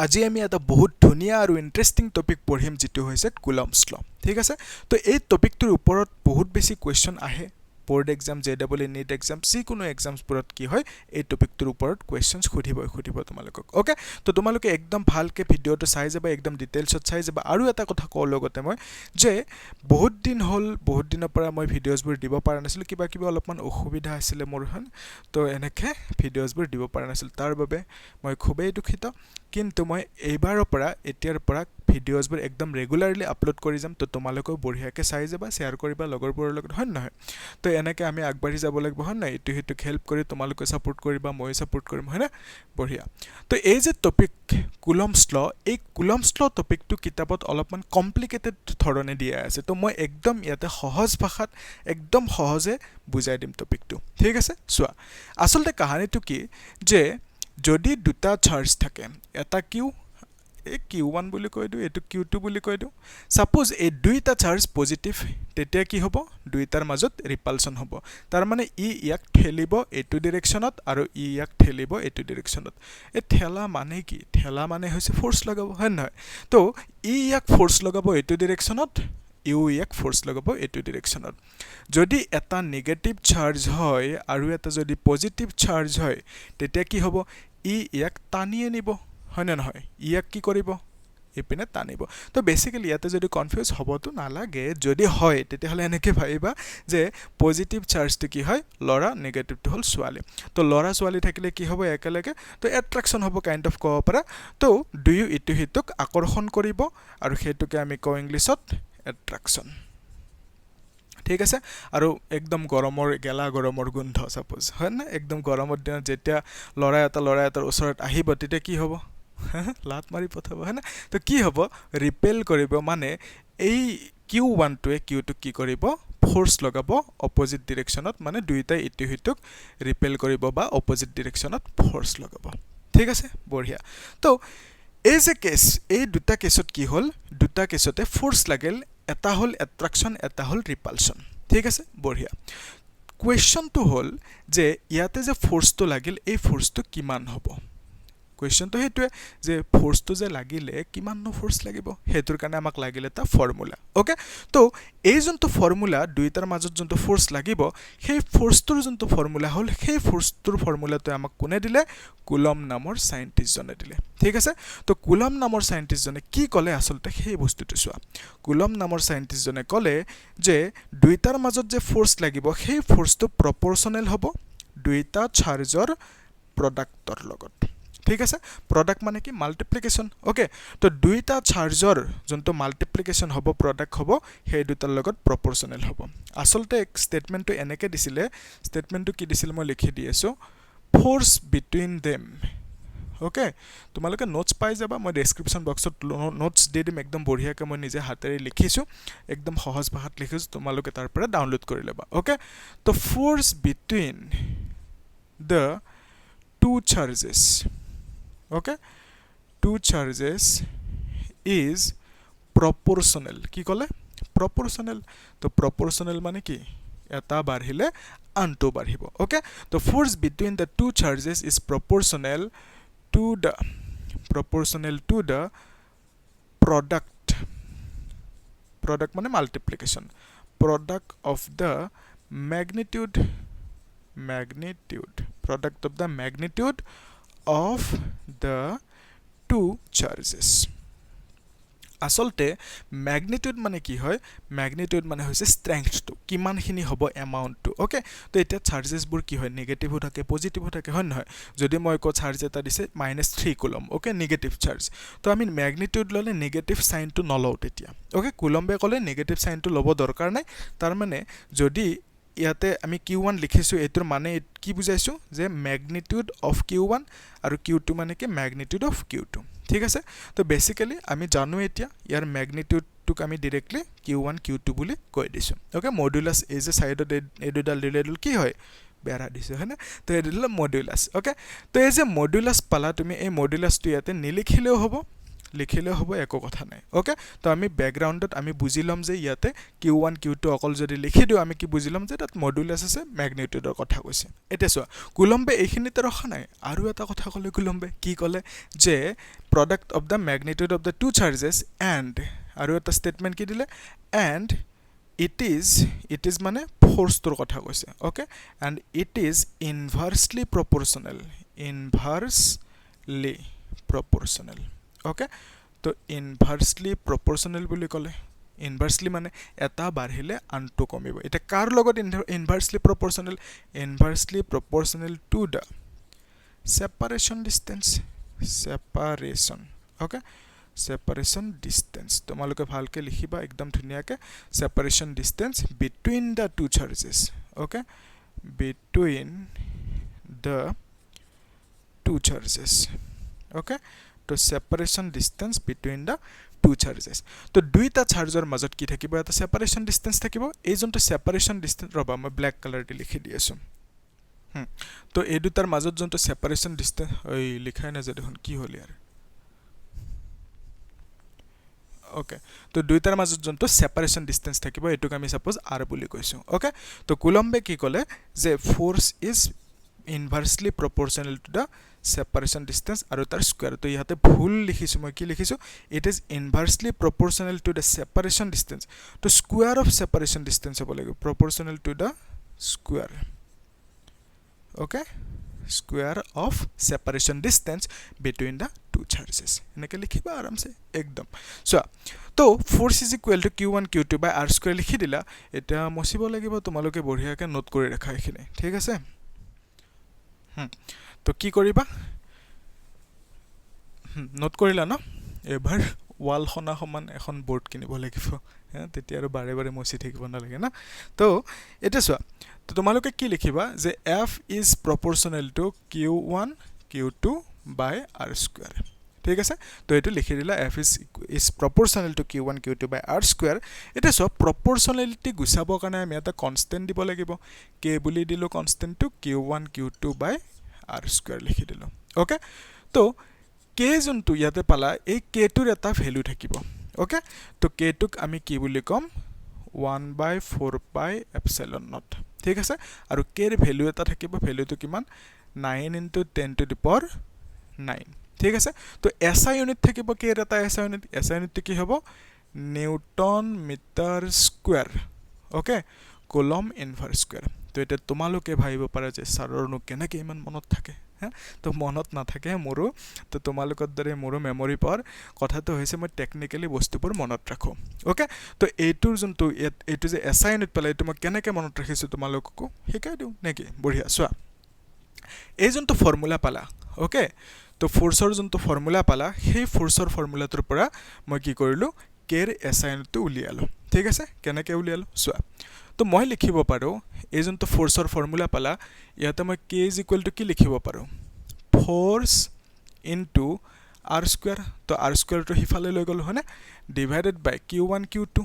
আজি আমি এটা বহুত ধুনিয়া আৰু ইন্টাৰেস্টিং টপিক পঢ়িম যেটো হৈছে কুলম্বছ ল ঠিক আছে তো এই টপিকটোৰ ওপৰত বহুত বেছি কোৱেশ্চন আহে board exam JEE Neet exam যিকোনো এক্সামছ পুৰত কি হয় এই টপিকটোৰ ওপৰত কোৱেশ্চনছ খুদিব তোমালোকক ওকে তো তোমালোকে একদম ভালকে ভিডিওটো চাই যাবা একদম ডিটেইলছত চাই যাবা আৰু এটা কথা কও লগতে মই যে বহুত দিন হল বহুত দিনৰ পৰা মই ভিডিওছবোৰ দিব পৰা নাছিল কিবা অলপমান অসুবিধা আছিল মোৰ হন তো এনেকে ভিডিওছবোৰ দিব পৰা নাছিল তাৰ বাবে মই খুবেই দুখিত কিন্তু মই এইবাৰৰ পৰা এতিয়াৰ পৰা ভিডিওছবোৰ একদম ৰেগুলাৰলি আপলোড কৰি যাম তো তোমালোকে বঢ়িয়াকে চাই যাবা শেয়াৰ কৰিবা লগৰবোৰৰ লগত হয় নহয় তো এনেকে আমি আগবাঢ়ি যাব লাগিব হয় না ইটো হিটো হেল্প কৰি তোমালোকে সাপোৰ্ট কৰিবা মই সাপোৰ্ট কৰিম হয় না বঢ়িয়া তো এই যে টপিক কুলম্বছ ল এই কুলম্বছ ল টপিকটো কিতাপত অলপমান কমপ্লিকেটেড ধৰণে দিয়া আছে তো মই একদম ইয়াতে সহজ ভাষাত একদম সহজে বুজাই দিম টপিকটো ঠিক আছে সোৱা আসলতে কাহিনীটো কি যে যদি দুটা চাৰ্জ থাকে এটা কিউ এই Q1 বুলি কই দিও এটো Q2 বুলি কই দিও সাপোজ এই দুইটা চাৰ্জ পজিটিভ তেতিয়া কি হ'ব দুইটাৰ মাজত ৰিপালচন হ'ব তাৰ মানে ইয়াক ঠেলিব এটো ডাইৰেকশনত আৰু ইয়াক ঠেলিব এটো ডাইৰেকশনত এই ঠেলা মানে কি ঠেলা মানে হৈছে ফোৰ্স লগাব হয় নহয় তো ইয়াক ফোৰ্স লগাব এটো ডাইৰেকশনত ইয়াক ফোৰ্স লগাব এটো ডাইৰেকশনত যদি এটা নেগেটিভ চাৰ্জ হয় আৰু এটা যদি পজিটিভ চার্জ হয় তেতিয়া কি হ'ব ইয়াক টানি আনিব হয় না নহয় ইয়াক কি কৰিব এপিনে টানিব তো বেসিক্যালি ইয়াতে যদি কনফিউজ হবতো নালাগে যদি হয় তেতিয়া হলে এনেকে ভাইবা যে পজিটিভ চার্জটো কি হয় লৰা নেগেটিভটো হল ছোৱালী তো লৰা ছোৱালী থাকিলে কি হ'ব একেলগে তো অ্যাট্ৰাকশন হ'ব কাইন্ড অফ কব পাৰা তো দুয়ো ইটো হিতক আকৰ্ষণ কৰিব আৰু হেতুকে আমি কও ইংলিছত অ্যাট্ৰাকশন ঠিক আছে আৰু একদম গৰমৰ গেলা গৰমৰ গন্ধ সাপোজ হয় না একদম গৰমৰ দিন যেতিয়া লৰা এটাৰ ওচৰত আহিব তেতিয়া কি হ'ব লাত মাৰি পঠাব হয় না তো কি হ'ব ৰিপেল কৰিব মানে এই Q1 টোৱে Q2 কি কৰিব ফোৰ্স লগাব অপোজিট ডাইৰেকশনত মানে দুইটাই ইটো হিতক ৰিপেল কৰিব বা অপোজিট ডাইরেকশনত ফোর্স লগাব ঠিক আছে বঢ়িয়া তো এই যে কেস এই দুটা কেসত কি হল দুটা কেসতে ফোর্স লাগিল এটা হল অ্যাট্ৰাকশন এটা হল ৰিপালশন ঠিক আছে বঢ়িয়া কোৱেশ্চনটো হল যে ইয়াতে যে ফোৰ্সটো লাগিল এই ফোৰ্সটো কিমান হ'ব কোৱেশ্চনটো হেতুৱে যে ফোৰ্সটো যে লাগিলে কিমান নো ফোৰ্স লাগিব হেতুৰ কাৰণে আমাক লাগিলে তা ফৰ্মুলা ওকে তো এই জন্তু ফৰ্মুলা দুইটাৰ মাজত জন্তু ফোৰ্স লাগিব সেই ফোৰ্সটোৰ জন্তু ফৰ্মুলা হল সেই ফোৰ্সটোৰ ফৰ্মুলাটো আমাক কোনে দিলে কুলম্ব নামৰ সাইন্টিস্ট জনে দিলে ঠিক আছে তো কুলম্ব নামৰ সাইন্টিস্ট জনে কি কলে আসলতে সেই বস্তুটো সোৱা কুলম্ব নামৰ সাইন্টিস্ট জনে কলে যে দুইটাৰ মাজত যে ফোৰ্স লাগিব সেই ফোৰ্সটো প্ৰপৰ্চনেল হ'ব দুইটা চাৰ্জৰ প্ৰডাক্টৰ লগত ঠিক আছে প্ৰোডাক্ট মানে কি মাল্টিপ্লিকেশন ওকে তো দুইটা চাৰ্জৰ জন্তু মাল্টিপ্লিকেশন হ'ব প্ৰডাক্ট হ'ব সেই দুটাৰ লগত প্ৰপৰ্চনেল হ'ব আসলতে এক স্টেটমেন্টটো এনেকে দিছিলে স্টেটমেন্টটো কি দিছিল মই লিখি দি আছো ফোর্স বিটুইন देम ওকে তোমালোকে নোটস পাই যাবা মই ডেসক্ৰিপচন বক্সত নোটস দি দিম একদম বঢ়িয়াকৈ মই নিজে হাতেৰে লিখিছো একদম সহজ ভাষাত লিখিছো তোমালোকে তাৰ পৰা ডাউনলোড কৰি লবা ওকে তো force between the two charges okay two charges is proportional কি কলে proportional তো proportional মানে কি এটা বাঢ়িলে আনটো বাঢ়িব okay তো force between the two charges is proportional to the product মানে multiplication product of the magnitude product of the magnitude of the two charges আসলতে ম্যাগনিটিউড মানে কি হয় ম্যাগনিটিউড মানে হৈছে স্ট্রেংথটো কিমানখিনি হ'ব এমাউন্টটো ওকে তো এটা চার্জেস বোৰ কি হয় নেগেটিভ থাকে পজিটিভ থাকে হয় নহয় যদি মই কো চার্জ এটা দিছে -3 কুলম্ব ওকে নেগেটিভ চার্জ তো আমি ম্যাগনিটিউড ললে নেগেটিভ সাইনটো নলও তেতিয়া ওকে কুলম্বে কলে নেগেটিভ সাইনটো লব দৰকাৰ নাই তাৰ মানে যদি ইয়াতে আমি Q1 লিখিছো এটোৰ মানে কি বুজাইছো যে ম্যাগনিটিউড অফ Q1 আৰু Q2 মানে কি ম্যাগনিটিউড অফ Q2 ঠিক আছে তো বেসিক্যালি আমি জানো এতিয়া ইয়াৰ ম্যাগনিটিউডটোক আমি ডাইৰেক্টলি Q1 Q2 বুলি কৈ দিছো ওকে মডুলাস এই যে সাইডত এডুডাল ৰিলেটড কি হয় বেৰা দিছে হয়নে তো এডুডাল মডুলাস ওকে তো এই যে মডুলাস পালা তুমি এই মডুলাসটো ইয়াতে নিলিখিলেও হ'ব লিখিলে হ'ব একো কথা নাই ওকে তো আমি ব্যাকগ্ৰাউণ্ডত আমি বুজি লম যে ইয়াতে q1 q2 অকল যদি লিখি দিও আমি কি বুজি লম যে তাত মডুলাছ আছে ম্যাগনিটিউডৰ কথা কৈছে এটা চোৱা কুলম্বে এইখিনিতে ৰখা নাই আৰু এটা কথা ক'লে কুলম্বে কি ক'লে যে product of the magnitude of the two charges and আৰু এটা স্টেটমেন্ট কি দিলে and it is মানে force তোৰ কথা কৈছে okay and it is inversely proportional okay তো inversely proportional বুলি ক'লে inversely মানে এটা বাঢ়িলে আনটো কমিব এটা কাৰ লগত inversely proportional to the separation distance okay separation distance তোমালোকে ভালকে লিখিবা একদম ধুনিয়াকে separation distance between the two charges okay between the two charges okay to separation distance between the two charges তো দুইটা চাৰ্জৰ মাজত কি থাকিব এটা separation distance থাকিব এই যোনটো separation distance ৰবা মই ব্ল্যাক কালাৰ দি লিখি দি আছো তো এই দুটাৰ মাজত যোনটো separation distance ওই লিখাই না যে দেখোন কি হ'ল ইয়াৰ okay তো দুইটাৰ মাজত যোনটো separation distance থাকিব এটুক আমি সাপোজ r বুলি কৈছো okay তো কুলম্বে কি ক'লে যে force is inversely proportional to the separation distance আৰু তাৰ স্কয়াৰ তো ইয়াতে ভুল লিখিছো মই কি লিখিছো it is inversely proportional to the separation distance তো square of separation distance হ'ব লাগিব proportional to the square okay square of separation distance between the two charges এনেকে লিখিবা আৰামসে একদম সো তো force is equal to q1 q2 by r square লিখি দিলা এটা মছিব লাগিব তোমালোকে বঢ়িয়াকে নোট কৰি ৰাখা এখিনি ঠিক আছে তো কি কৰিবা নোট কৰিলা ন এবাৰ ওয়াল খনা সমান এখন বোৰ্ড কিনিব লাগিব তেতিয়া আৰু বাৰে বাৰে মছি থাকিব নালাগে না তো এটা চোৱা তো তোমালোকে কি লিখিবা যে f is proportional to q1 q2 by r square ঠিক আছে তো এটো লিখি দিলা f is proportional to q1 q2 by r square এটা সব proportionality গুছাব কাৰণে আমি এটা কনস্ট্যান্ট দিব লাগিব k বুলি দিলো constant to q1 q2 by r square লিখি দিলো ওকে তো k যোনটো ইয়াতে পালা এই k টোৰ এটা ভ্যালু থাকিব ওকে তো k টোক আমি কি বুলি কম 1/4 pi epsilon naught ঠিক আছে আৰু k এর ভ্যালু এটা থাকিব ভ্যালুটো কিমান 9 into 10 to the power 9 ঠিক আছে তো SI ইউনিট থাকিব k এর এটা SI ইউনিট কি হ'ব newton metre square okay coulomb inverse square তো এটা তোমালোকে ভাবিব পাৰা যে সাৰৰনো কেনেকৈ ইমান মনত থাকে তো মনত নাথাকে মোৰো তো তোমালোকৰ দৰে মোৰো মেমৰি পাৱাৰ কথাটো হৈছে মই টেকনিক্যালি বস্তুবোৰ মনত ৰাখো ওকে তো এইটোৰ যোনটো এইটো যে এসআই ইউনিট পালে এইটো মই কেনেকৈ মনত ৰাখিছো তোমালোককো শিকাই দিও নেকি বঢ়িয়া চোৱা এই যোনটো ফৰ্মুলা পালা ওকে তো ফোৰ্সৰ যোনটো ফৰ্মুলা পালা সেই ফোৰ্সৰ ফৰ্মুলাটোৰ পৰা মই কি কৰিলো কেৰ এসআই ইউনিটটো উলিয়ালো ঠিক আছে কেনেকৈ উলিয়ালো চোৱা তো মই লিখিব পাৰো এই যোনটো ফোৰ্সৰ ফৰ্মুলা পালা ইয়াতে মই k = কি লিখিব পাৰো ফোৰ্স ইনটু r স্কয়াৰ তো r স্কয়াৰ টো হিফালে লৈ গল হনে ডিভাইডেড বাই q1 q2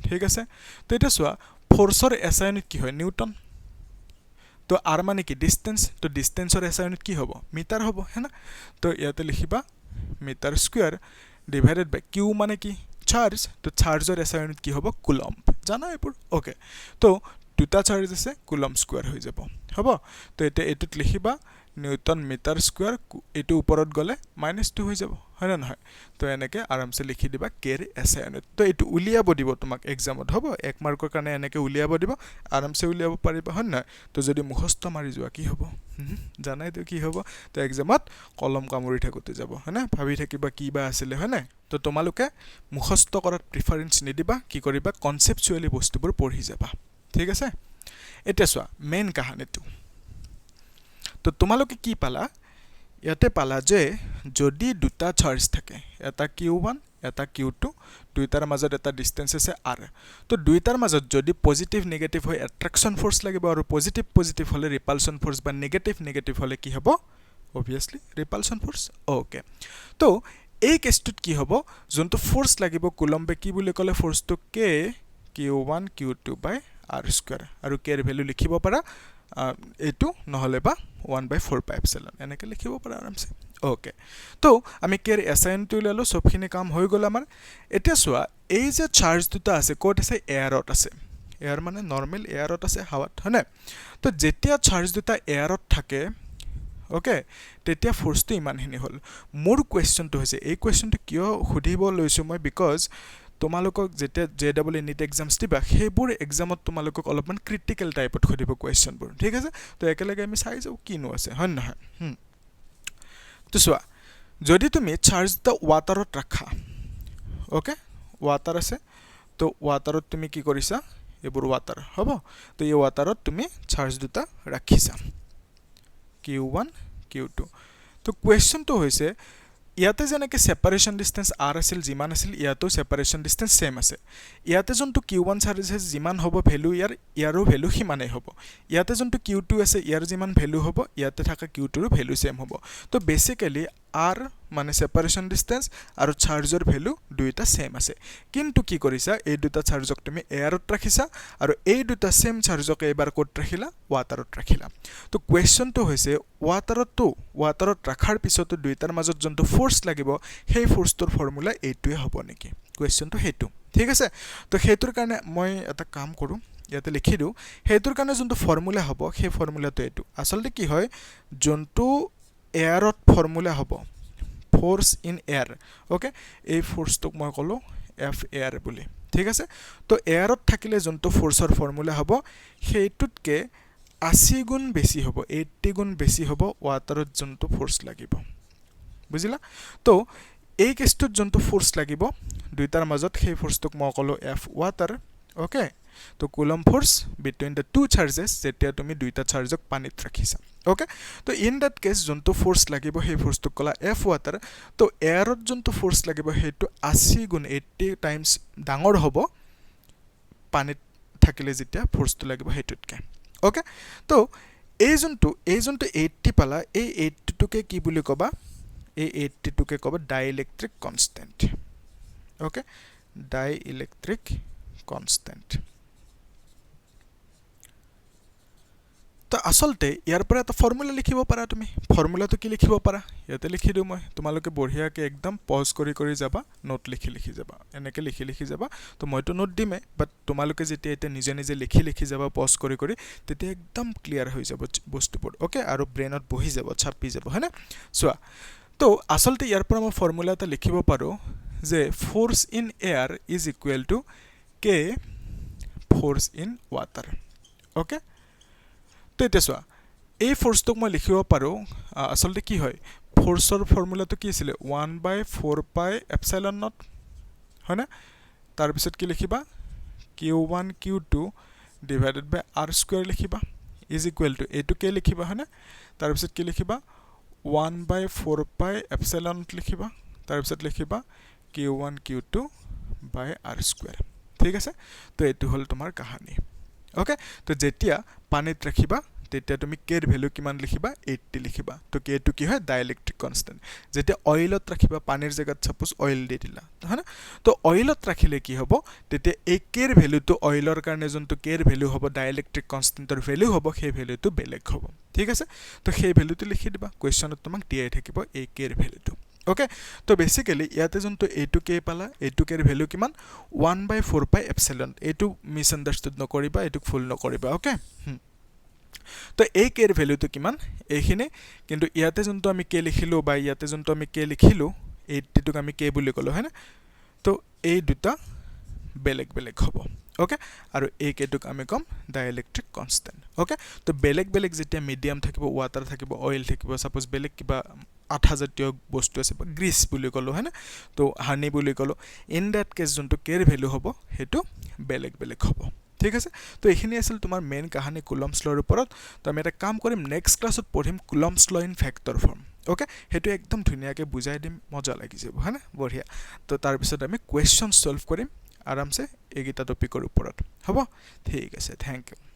ঠিক আছে তো এটা চোৱা ফোৰ্সৰ এসআই ইউনিট কি হয় নিউটন তো r মানে কি ডিসটেন্স তো ডিসটেন্সৰ এসআই ইউনিট কি হ'ব মিটাৰ হ'ব হেনা তো ইয়াতে লিখিবা মিটাৰ স্কয়াৰ ডিভাইডেড বাই q মানে কি চাৰ্জ তো চাৰ্জৰ এসআই ইউনিট কি হ'ব কুলম্ব জানা এপুৰ ওকে তো দুটা চাৰ্জ আছে কুলম্ব স্কয়াৰ হৈ যাব হ'ব তো এটা এটুত লিখিবা নিউটন মিটাৰ স্কয়াৰ এটো ওপৰত গলে -2 হৈ যাব হয় না নহয় তো এনেকে আৰামসে লিখি দিবা কেৰ এসআই ইউনিট তো এটো উলিয়াব দিব তোমাক এক্সামত হ'ব 1 মাৰ্কৰ কাৰণে এনেকে উলিয়াব দিব আৰামসে উলিয়াব পাৰিবা হয় না তো যদি মুখস্থ মাৰি যোৱা কি হ'ব জানাই তো কি হ'ব তো এক্সামত কলম কামুৰি থাকতে যাব হয় না ভাবি থাকিবা কি বা আছিল হয় না তো তোমালোকে মুখস্থ কৰাত প্ৰিফাৰেন্স নিদিবা কি কৰিবা কনসেপচুয়ালি বস্তুবোৰ পঢ়ি যাবা ঠিক আছে এটা চোৱা মেইন কাহানীটো তো তোমালোকে কি পালা ইয়াতে পালা যে যদি দুটা চাৰ্জ থাকে এটা q1 এটা q2 দুইটাৰ মাজত এটা ডিসটেন্স আছে r তো দুইটাৰ মাজত যদি পজিটিভ নেগেটিভ হয় অ্যাট্ৰাকশন ফোৰ্স লাগিব আৰু পজিটিভ পজিটিভ হলে ৰিপালশন ফোৰ্স বা নেগেটিভ নেগেটিভ হলে কি হ'ব obviously ৰিপালশন ফোর্স ওকে তো এই কেছটোত কি হ'ব যোনটো ফোর্স লাগিব কুলম্বে কি বুলি ক'লে ফোর্সটো k q1 q2 by r square আৰু k এৰ ভ্যালু লিখিব পাৰা এটো নহলে বা 1/4 pi epsilon এনেকে লিখিব পাৰা আৰামসে ওকে তো আমি কেৰ এছাইনটো উলিয়ালো সবখিনি কাম হৈ গ'ল আমাৰ এতিয়া চোৱা এই যে চাৰ্জ দুটা আছে ক'ত আছে এয়াৰত আছে এয়াৰ মানে নৰ্মেল এয়াৰত আছে হাৱাত হয়নে তো যেতিয়া চাৰ্জ দুটা এয়াৰত থাকে ওকে তেতিয়া ফোৰ্সটো ইমানখিনি হ'ল মোৰ কোৱেশ্চনটো হৈছে এই কোৱেশ্চনটো কিয় সুধিব লৈছো মই বিকজ তোমালোকক যেতিয়া জেডব্লিউ নিট এক্সামছ দিবা সেইবোৰ এক্সামত তোমালোকক অলপমান ক্ৰিটিকেল টাইপত সুধিব কোৱেশ্চনবোৰ ঠিক আছে তো একেলগে আমি চাই যাও কিনো আছে হয় নহয় তো চোৱা যদি তুমি চাৰ্জ দুটা ৱাটাৰত ৰাখা ওকে ৱাটাৰ আছে তো ৱাটাৰত তুমি কি কৰিছা এইবোৰ ৱাটাৰ হ'ব তো এই ৱাটাৰত তুমি চাৰ্জ দুটা ৰাখিছা Q1 Q2 তো কোৱেশ্চনটো হৈছে ইয়াতে যেনেকৈ সেপাৰেশন ডিসটেন্স r আছিল যিমান আছিল ইয়াতো সেপাৰেশন ডিসটেন্স সেম আছে ইয়াতে যোনটো Q1 চাৰ্জ আছে যিমান হ'ব ভ্যালু ইয়াৰো ভ্যালু সিমানেই হ'ব ইয়াতে যোনটো Q2 আছে ইয়াৰ যিমান ভ্যালু হ'ব ইয়াতে থকা Q2 ৰ ভ্যালু সেম হ'ব তো বেসিক্যালি r মানে সেপাৰেশন ডিসটেন্স আৰু চাৰ্জৰ ভ্যালু দুইটা সেম আছে কিন্তু কি কৰিছা এই দুটা চাৰ্জক তুমি এয়াৰত ৰাখিছা আৰু এই দুটা সেম চাৰ্জক এবাৰ ক'ত ৰাখিলা ৱাটাৰত ৰাখিলা তো কোৱেশ্চনটো হৈছে ৱাটাৰত ৰাখাৰ পিছতো দুইটাৰ মাজত যোনটো ফোৰ্স লাগিব সেই ফোৰ্সটোৰ ফৰ্মুলা এইটোৱে হ'ব নেকি কোৱেশ্চনটো হেতু ঠিক আছে তো হেতুৰ কাৰণে মই এটা কাম কৰো ইয়াতে লিখি দিও হেতুৰ কাৰণে যোনটো ফৰ্মুলা হ'ব সেই ফৰ্মুলাটো এটো আসলতে কি হয় যোনটো এয়াৰত ফৰ্মুলা হ'ব ফোৰ্স ইন এয়াৰ ওকে এই ফোৰ্সটোক মই কলো এফ এয়াৰ বুলি ঠিক আছে তো এয়াৰত থাকিলে যোনটো ফোৰ্সৰ ফৰ্মুলা হ'ব সেইটোতকে 80 গুণ বেছি হ'ব 80 গুণ বেছি হ'ব ৱাটাৰত যোনটো ফোৰ্স লাগিব বুজিলা তো এই কেছটোত যোনটো ফোৰ্স লাগিব দুইটাৰ মাজত সেই ফোৰ্সটোক মই কলো এফ ৱাটাৰ ওকে তো coulomb force between the two charges যেতিয়া তুমি দুইটা চাৰ্জক পানীত ৰাখিছা ওকে তো ইন দ্যাট কেস যোনটো ফোৰ্স লাগিব সেই ফোৰ্সটো কলা এফ ৱাটাৰ তো এয়াৰত যোনটো ফোৰ্স লাগিব সেইটো 80 গুণ 80 টাইমছ ডাঙৰ হ'ব পানীত থাকিলে যেতিয়া ফোর্সটো লাগিব হেতুতকে ওকে তো এই যোনটো 80 পালা এই 80 টোকে কি বুলি কবা এই 80 টোকে কবা ডাইইলেক্ট্ৰিক কনস্ট্যান্ট ওকে ডাইইলেক্ট্ৰিক কনস্ট্যান্ট তো আসলতে ইয়াৰ পৰা এটা ফৰ্মুলা লিখিব পাৰা তুমি ফৰ্মুলাটো কি লিখিব পাৰা ইয়াতে লিখি দিও মই তোমালোকে বঢ়িয়াকে একদম পজ কৰি যাবা নোট লিখি যাবা এনেকে লিখি যাবা তো মইতো নোট দিমে বাট তোমালোকে যেতিয়া এটা নিজে লিখি যাবা পজ কৰি তেতিয়া একদম ক্লিয়াৰ হৈ যাব বস্তুবোৰ ওকে আৰু ব্ৰেইনত বহি যাব ছাপি যাব হয়নে সোৱা তো আসলতে ইয়াৰ পৰা মই ফৰ্মুলা এটা লিখিব পাৰো যে force in air is equal two k force in water okay তো এতিয়া চোৱা এই ফোৰ্সটোক মই লিখিব পাৰো আসলতে কি হয় ফোৰ্সৰ ফৰ্মুলাটো কি আছিল 1/4 পাই এপসাইলন নট হয়না তাৰ পিছত কি লিখিবা q1 q2 divided by r square লিখিবা ইজ ইকুয়াল টু এটো কে লিখিবা হয়না তাৰ পিছত কি লিখিবা 1/4 পাই এপসাইলন নট লিখিবা তাৰ পিছত লিখিবা q1 q2 বাই r স্কয়াৰ ঠিক আছে তো এটো হল তোমাৰ কাহানী ওকে তো যেতিয়া পানীত ৰাখিবা তেতিয়া তুমি কেৰ ভ্যালু কিমান লিখিবা 80 লিখিবা তো কে টু কি হয় ডাইইলেক্ট্ৰিক কনস্ট্যান্ট যেতিয়া অইলত ৰাখিবা পানীৰ জাগাত সাপোজ অইল দি দিলা হয়না তো অইলত ৰাখিলে কি হ'ব তেতিয়া এই কেৰ ভ্যালুটো অইলৰ কাৰণে যোনটো কেৰ ভ্যালু হ'ব ডাইইলেক্ট্ৰিক কনস্ট্যান্টৰ ভ্যালু হ'ব সেই ভ্যালুটো বেলেগ হ'ব ঠিক আছে তো সেই ভ্যালুটো লিখি দিবা কোৱেশ্চনত তোমাক দিয়াই থাকিব এই কেৰ ভ্যালুটো ওকে তো বেসিক্যালি ইয়াতে যোনটো এটো কে পালা এটো কেৰ ভ্যালু কিমান 1/4 পাই এপসাইলন এটো মিস আন্ডাৰস্টুড নকৰিবা এটো ফুল নকৰিবা ওকে তো এই কেৰ ভ্যালুটো কিমান এইখিনি কিন্তু ইয়াতে যোনটো আমি কে লিখিলো বা ইয়াতে যোনটো আমি কে লিখিলো 80 টোক আমি কে বুলি কলো হয়না তো এই দুটা বেলেগ হ'ব ওকে আৰু এই কেটোক আমি কম ডাইইলেক্ট্ৰিক কনস্ট্যান্ট ওকে তো বেলেগ যেতিয়া মিডিয়াম থাকিব ওয়াটাৰ থাকিব অইল থাকিব সাপোজ বেলেগ কিবা আঠা জাতীয় বস্তু আছে গ্ৰীস বুলি কলো হয়না তো হানি বুলি কলো ইন দ্যাট কেস যোনটো কেৰ ভ্যালু হ'ব হেতু বেলেগ হ'ব ঠিক আছে তো এইখিনি আছিল তোমাৰ মেইন কাহানী কুলম্বছ লৰ ওপৰত তো আমি এটা কাম কৰিম নেক্সট ক্লাছত পঢ়িম কুলম্বছ law in factor form okay হেতু একদম ধুনিয়াকে বুজাই দিম মজা লাগি যাব হয়না বঢ়িয়া তো তাৰ পিছত আমি কোৱেশ্চন সলভ কৰিম আৰামছে এইগিটা টপিকৰ ওপৰত হ'ব ঠিক আছে থ্যাংক ইউ